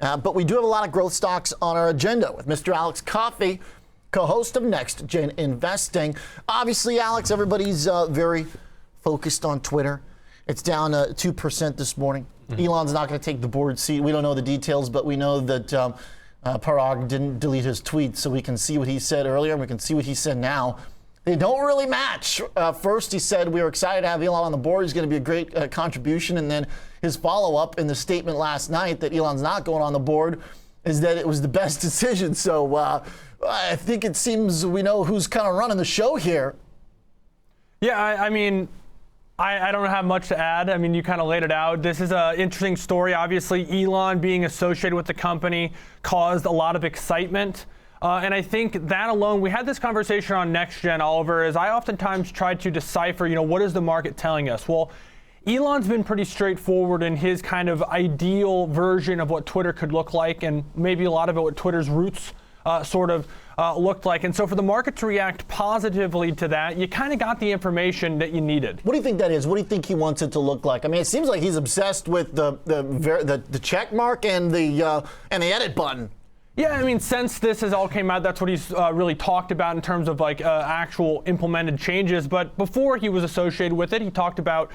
But we do have a lot of growth stocks on our agenda with Mr. Alex Coffey, co-host of Next Gen Investing. Obviously, Alex, everybody's very focused on Twitter. It's down 2% this morning. Elon's not going to take the board seat. We don't know the details, but we know that Parag didn't delete his tweet, so we can see what he said earlier and we can see what he said now. They don't really match. First, he said, we were excited to have Elon on the board. He's going to be a great contribution. And then his follow-up in the statement last night that Elon's not going on the board is that it was the best decision. So I think it seems we know who's kind of running the show here. Yeah, I mean, I don't have much to add. I mean, you kind of laid it out. This is an interesting story. Obviously, Elon being associated with the company caused a lot of excitement. And I think that alone, we had this conversation on Next Gen, Oliver, as I oftentimes try to decipher, what is the market telling us? Well, Elon's been pretty straightforward in his kind of ideal version of what Twitter could look like, and maybe a lot of it what Twitter's roots looked like. And so for the market to react positively to that, you kind of got the information that you needed. What do you think that is? What do you think he wants it to look like? I mean, it seems like he's obsessed with the check mark and the edit button. Yeah, I mean, since this has all came out, that's what he's really talked about in terms of like actual implemented changes. But before he was associated with it, he talked about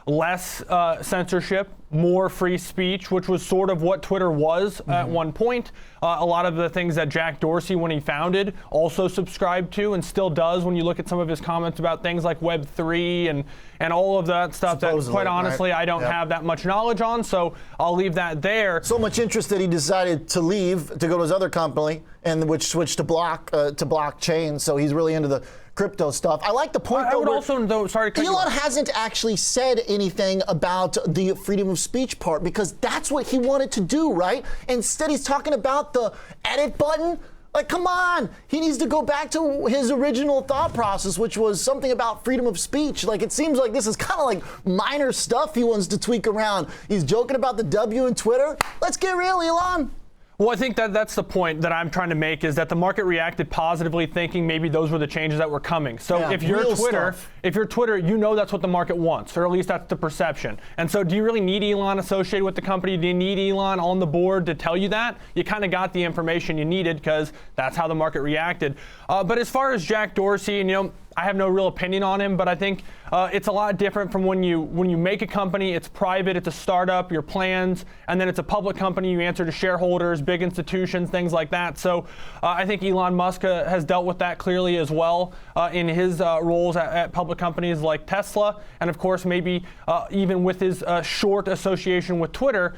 less censorship, more free speech, which was sort of what Twitter was at one point. A lot of the things that Jack Dorsey, when he founded, also subscribed to and still does when you look at some of his comments about things like Web3 and all of that stuff that, quite honestly, right? I don't have that much knowledge on, so I'll leave that there. So much interest that he decided to leave to go to his other company, and which switched to blockchain, so he's really into the crypto stuff. I like the point, though. I would also, though, sorry, Elon hasn't actually said anything about the freedom of speech part because that's what he wanted to do, right? Instead, he's talking about the edit button. Like, come on. He needs to go back to his original thought process, which was something about freedom of speech. Like, it seems like this is kind of like minor stuff he wants to tweak around. He's joking about the W in Twitter. Let's get real, Elon. Well, I think that's the point that I'm trying to make, is that the market reacted positively, thinking maybe those were the changes that were coming. So if you're Twitter, you know that's what the market wants, or at least that's the perception. And so do you really need Elon associated with the company? Do you need Elon on the board to tell you that? You kind of got the information you needed because that's how the market reacted. But as far as Jack Dorsey, and I have no real opinion on him, but I think it's a lot different from when you make a company. It's private, it's a startup, your plans, and then it's a public company. You answer to shareholders, big institutions, things like that. So I think Elon Musk has dealt with that clearly as well in his roles at public companies like Tesla, and of course maybe even with his short association with Twitter.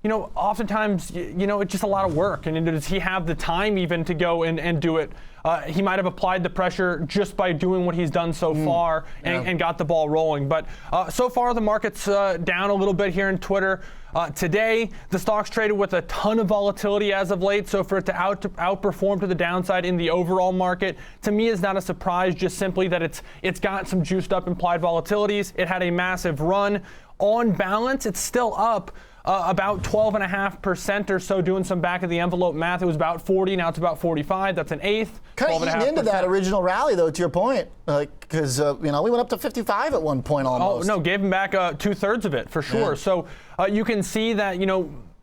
Oftentimes, it's just a lot of work. And does he have the time even to go and do it? He might have applied the pressure just by doing what he's done so far and got the ball rolling. But so far, the market's down a little bit here in Twitter. Today, the stock's traded with a ton of volatility as of late. So for it to outperform to the downside in the overall market, to me, is not a surprise, just simply that it's got some juiced up implied volatilities. It had a massive run. On balance, it's still up about 12.5% or so, doing some back of the envelope math. It was about 40, now it's about 45. That's an eighth. Kind of eating into that original rally, though, to your point, because we went up to 55 at one point almost. Oh no, gave him back 2/3 of it for sure. Yeah. So you can see that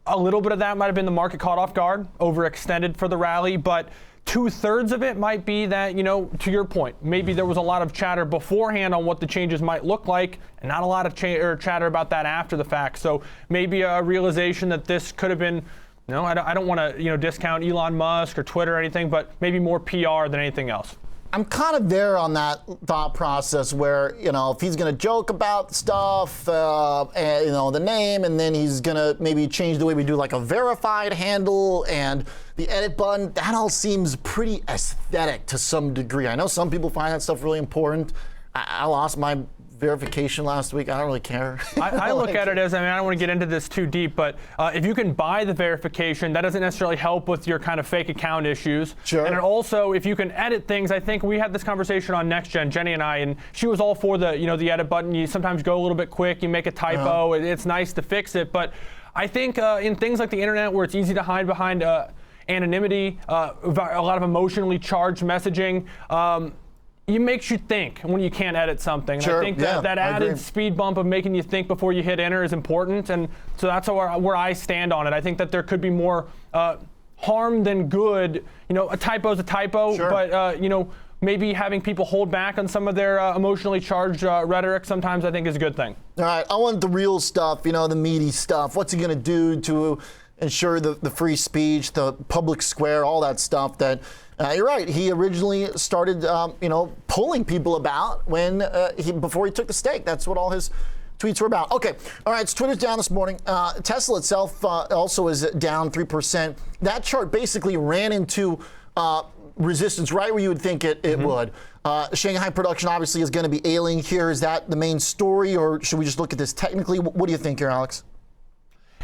a little bit of that might have been the market caught off guard, overextended for the rally, but 2/3 of it might be that, to your point, maybe there was a lot of chatter beforehand on what the changes might look like, and not a lot of chatter about that after the fact. So maybe a realization that this could have been, I don't want to, discount Elon Musk or Twitter or anything, but maybe more PR than anything else. I'm kind of there on that thought process where, if he's going to joke about stuff, the name, and then he's going to maybe change the way we do like a verified handle and the edit button, that all seems pretty aesthetic to some degree. I know some people find that stuff really important. I lost my verification last week. I don't really care. I look at it as, I don't want to get into this too deep, but if you can buy the verification, that doesn't necessarily help with your kind of fake account issues. Sure. And also, if you can edit things, I think we had this conversation on Next Gen, Jenny and I, and she was all for the, the edit button. You sometimes go a little bit quick, you make a typo, it's nice to fix it. But I think in things like the internet where it's easy to hide behind anonymity, a lot of emotionally charged messaging, it makes you think when you can't edit something. And Sure, I think yeah, that I added agree. speed bump of making you think before you hit enter is important. And so that's where I stand on it. I think that there could be more harm than good. A typo's a typo, Sure. but maybe having people hold back on some of their emotionally charged rhetoric sometimes I think is a good thing. All right, I want the real stuff, the meaty stuff. What's he going to do to ensure the free speech, the public square, all that stuff that, you're right, he originally started, pulling people about before he took the stake. That's what all his tweets were about. Okay, all right, so Twitter's down this morning. Tesla itself also is down 3%. That chart basically ran into resistance right where you would think it would. Shanghai production obviously is going to be ailing here. Is that the main story, or should we just look at this technically? What do you think here, Alex?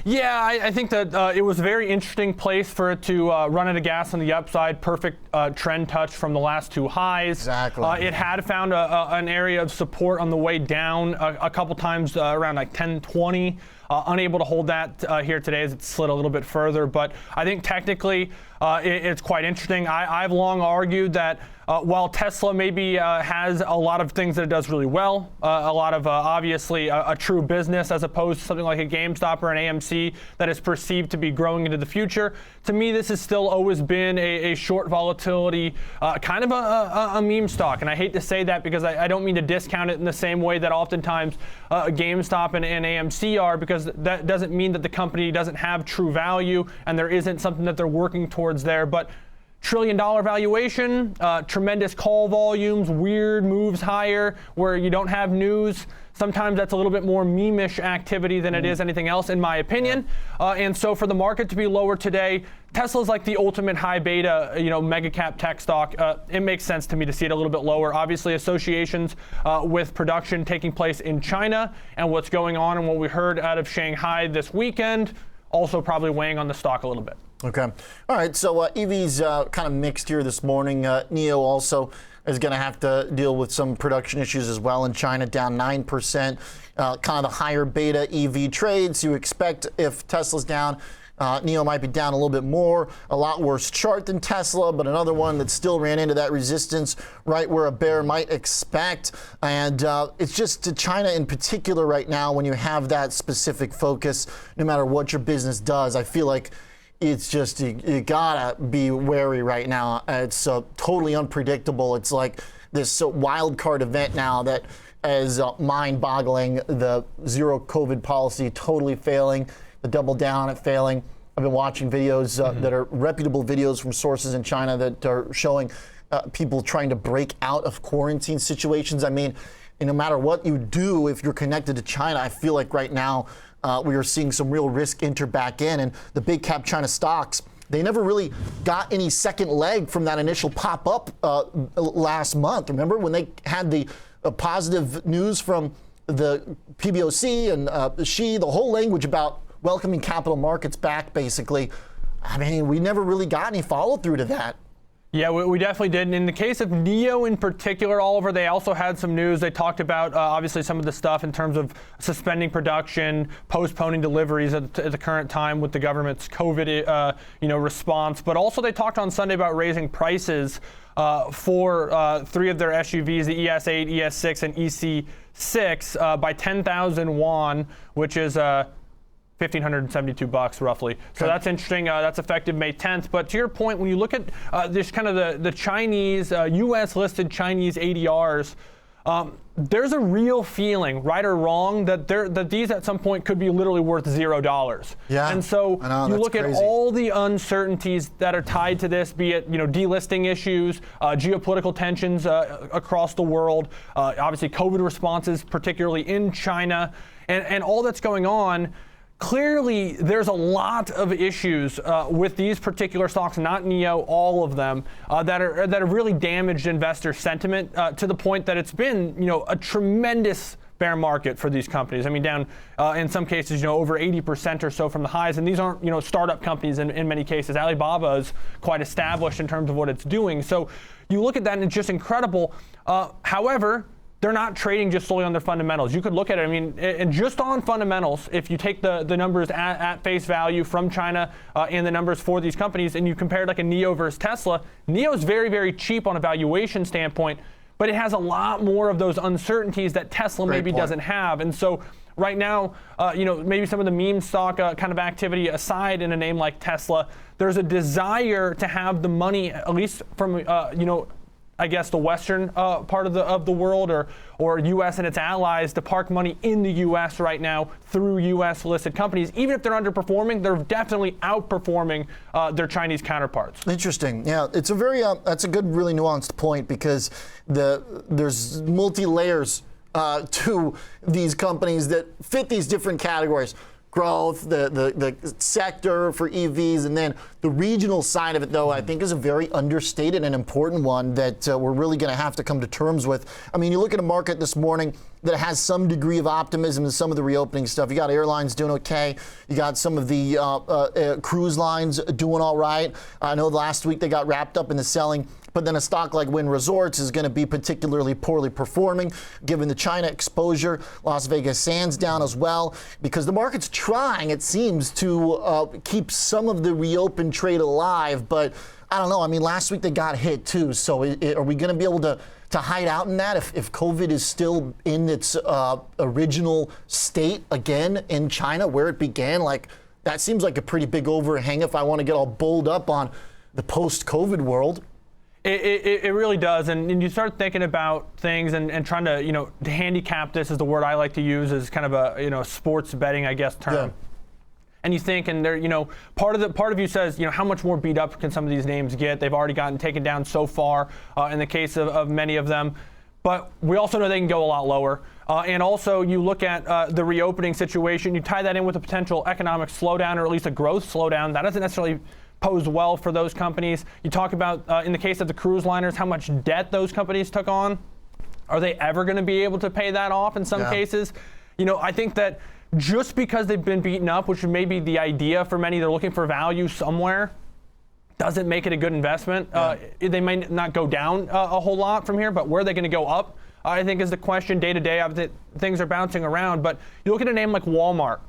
Yeah, I think that it was a very interesting place for it to run out of gas on the upside. Perfect trend touch from the last two highs. Exactly. It had found an area of support on the way down a couple times around like 1020. Unable to hold that here today as it slid a little bit further. But I think technically it's quite interesting. I've long argued that while Tesla maybe has a lot of things that it does really well, a lot of obviously a true business as opposed to something like a GameStop or an AMC that is perceived to be growing into the future, to me this has still always been a short volatility, kind of a meme stock. And I hate to say that because I don't mean to discount it in the same way that oftentimes GameStop and AMC are, because that doesn't mean that the company doesn't have true value and there isn't something that they're working towards there. But $1 trillion valuation, tremendous call volumes, weird moves higher where you don't have news. Sometimes that's a little bit more meme-ish activity than it is anything else, in my opinion. And so for the market to be lower today, Tesla's like the ultimate high beta, mega cap tech stock. It makes sense to me to see it a little bit lower. Obviously, associations with production taking place in China and what's going on and what we heard out of Shanghai this weekend, also probably weighing on the stock a little bit. Okay. All right. So EVs kind of mixed here this morning. NIO also is going to have to deal with some production issues as well in China, down 9%. Kind of the higher beta EV trades. You expect if Tesla's down, NIO might be down a little bit more. A lot worse chart than Tesla, but another one that still ran into that resistance right where a bear might expect. And it's just to China in particular right now, when you have that specific focus, no matter what your business does, I feel like it's just, you gotta be wary right now. It's totally unpredictable. It's like this wild card event now that is mind-boggling. The zero COVID policy totally failing, the double down at failing. I've been watching videos that are reputable videos from sources in China that are showing people trying to break out of quarantine situations. I mean, no matter what you do, if you're connected to China, I feel like right now we are seeing some real risk enter back in. And the big cap China stocks, they never really got any second leg from that initial pop up last month. Remember when they had the positive news from the PBOC and Xi, the whole language about welcoming capital markets back, basically. I mean, we never really got any follow through to that. Yeah, we definitely did. And in the case of NIO in particular, Oliver, they also had some news. They talked about obviously some of the stuff in terms of suspending production, postponing deliveries at the current time with the government's COVID response. But also they talked on Sunday about raising prices for three of their SUVs, the ES8, ES6, and EC6 by 10,000 won, which is $1,572 roughly. So that's interesting. That's effective May 10th. But to your point, when you look at this kind of the Chinese, U.S. listed Chinese ADRs, there's a real feeling, right or wrong, that these at some point could be literally worth $0. Yeah. And so you look at all the uncertainties that are tied to this, be it delisting issues, geopolitical tensions across the world, obviously COVID responses, particularly in China, and all that's going on. Clearly, there's a lot of issues with these particular stocks, not NIO, all of them, that have really damaged investor sentiment to the point that it's been, a tremendous bear market for these companies. I mean, down in some cases, over 80% or so from the highs. And these aren't, startup companies in many cases. Alibaba is quite established in terms of what it's doing. So you look at that and it's just incredible. However, they're not trading just solely on their fundamentals. You could look at it, and just on fundamentals, if you take the numbers at face value from China and the numbers for these companies, and you compare like a NIO versus Tesla, NIO is very, very cheap on a valuation standpoint, but it has a lot more of those uncertainties that Tesla maybe doesn't have. And so right now, maybe some of the meme stock kind of activity aside in a name like Tesla, there's a desire to have the money, at least from, I guess the Western part of the world or U.S. and its allies, to park money in the U.S. right now through U.S. listed companies. Even if they're underperforming, they're definitely outperforming their Chinese counterparts. Interesting. Yeah, it's a very that's a good, really nuanced point, because there's multi-layers to these companies that fit these different categories. Growth, the sector for EVs, and then the regional side of it, though, I think is a very understated and important one that we're really going to have to come to terms with. I mean, you look at a market this morning that has some degree of optimism in some of the reopening stuff. You got airlines doing okay. You got some of the cruise lines doing all right. I know last week they got wrapped up in the selling. But then a stock like Wynn Resorts is going to be particularly poorly performing, given the China exposure. Las Vegas Sands down as well, because the market's trying, it seems, to keep some of the reopened trade alive. But I don't know. I mean, last week they got hit too. So are we going to be able to hide out in that if COVID is still in its original state again in China, where it began? Like, that seems like a pretty big overhang if I want to get all bulled up on the post-COVID world. It really does, and you start thinking about things and trying to to handicap this is the word I like to use as kind of a sports betting, I guess, term. Yeah. And you think, and there part of you says how much more beat up can some of these names get? They've already gotten taken down so far in the case of many of them, but we also know they can go a lot lower. And also, you look at the reopening situation, you tie that in with a potential economic slowdown, or at least a growth slowdown. That doesn't necessarily pose well for those companies. You talk about, in the case of the cruise liners, how much debt those companies took on. Are they ever going to be able to pay that off in some cases? I think that just because they've been beaten up, which may be the idea for many, they're looking for value somewhere, doesn't make it a good investment. They may not go down a whole lot from here, but where are they going to go up, I think, is the question. Day to day, things are bouncing around. But you look at a name like Walmart,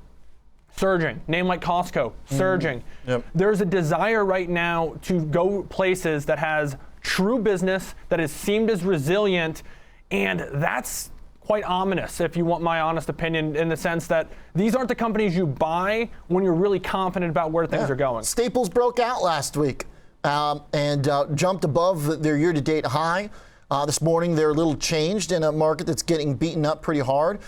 surging. Name like Costco, surging. Yep. There's a desire right now to go places that has true business, that is seemed as resilient, and that's quite ominous, if you want my honest opinion, in the sense that these aren't the companies you buy when you're really confident about where things are going. Staples broke out last week and jumped above their year-to-date high. This morning they're a little changed in a market that's getting beaten up pretty hard.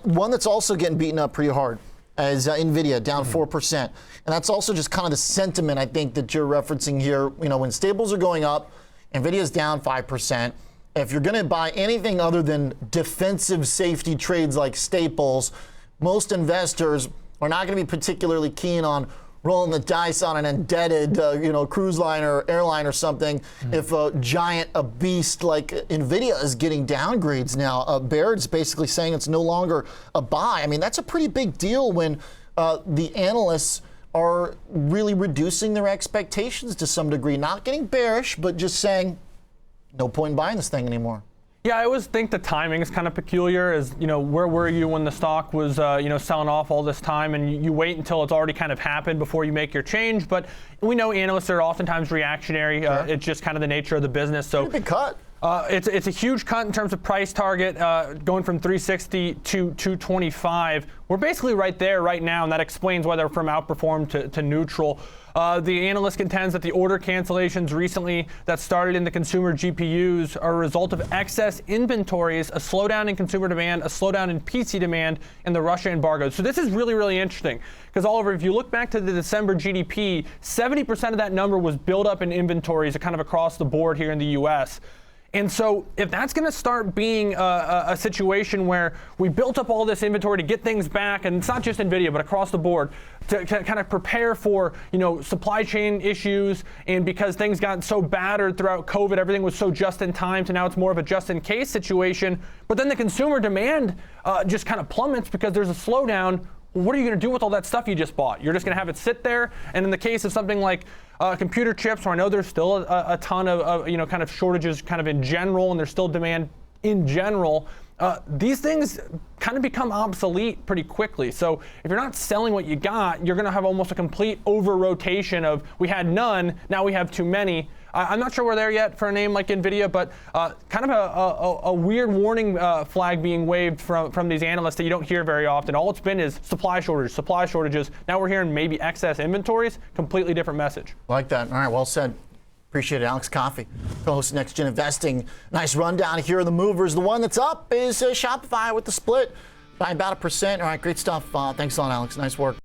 One that's also getting beaten up pretty hard is NVIDIA, down 4%. And that's also just kind of the sentiment, I think, that you're referencing here. When Staples are going up, NVIDIA's down 5%. If you're going to buy anything other than defensive safety trades like Staples, most investors are not going to be particularly keen on rolling the dice on an indebted, cruise line or airline or something. If a beast like NVIDIA is getting downgrades now. Baird's basically saying it's no longer a buy. I mean, that's a pretty big deal when the analysts are really reducing their expectations to some degree. Not getting bearish, but just saying, no point in buying this thing anymore. Yeah, I always think the timing is kind of peculiar. As where were you when the stock was, selling off all this time, and you wait until it's already kind of happened before you make your change. But we know analysts are oftentimes reactionary. Sure. It's just kind of the nature of the business. So pretty big cut. It's a huge cut in terms of price target, going from 360 to 225. We're basically right there right now, and that explains why they're from outperform to neutral. The analyst contends that the order cancellations recently that started in the consumer GPUs are a result of excess inventories, a slowdown in consumer demand, a slowdown in PC demand, and the Russia embargo. So this is really, really interesting because, Oliver, if you look back to the December GDP, 70% of that number was built up in inventories kind of across the board here in the U.S. And so if that's going to start being a situation where we built up all this inventory to get things back, and it's not just NVIDIA, but across the board, to kind of prepare for, supply chain issues, and because things got so battered throughout COVID, everything was so just in time, to now it's more of a just in case situation. But then the consumer demand just kind of plummets because there's a slowdown. What are you going to do with all that stuff you just bought? You're just going to have it sit there? And in the case of something like computer chips, where I know there's still a ton of kind of shortages kind of in general, and there's still demand in general, these things kind of become obsolete pretty quickly. So if you're not selling what you got, you're going to have almost a complete over-rotation of we had none, now we have too many. I'm not sure we're there yet for a name like NVIDIA, but kind of a weird warning flag being waved from these analysts that you don't hear very often. All it's been is supply shortages. Now we're hearing maybe excess inventories. Completely different message. Like that. All right, well said. Appreciate it. Alex Coffey, co-host of Next Gen Investing. Nice rundown here of the movers. The one that's up is Shopify with the split by about 1%. All right, great stuff. Thanks a lot, Alex. Nice work.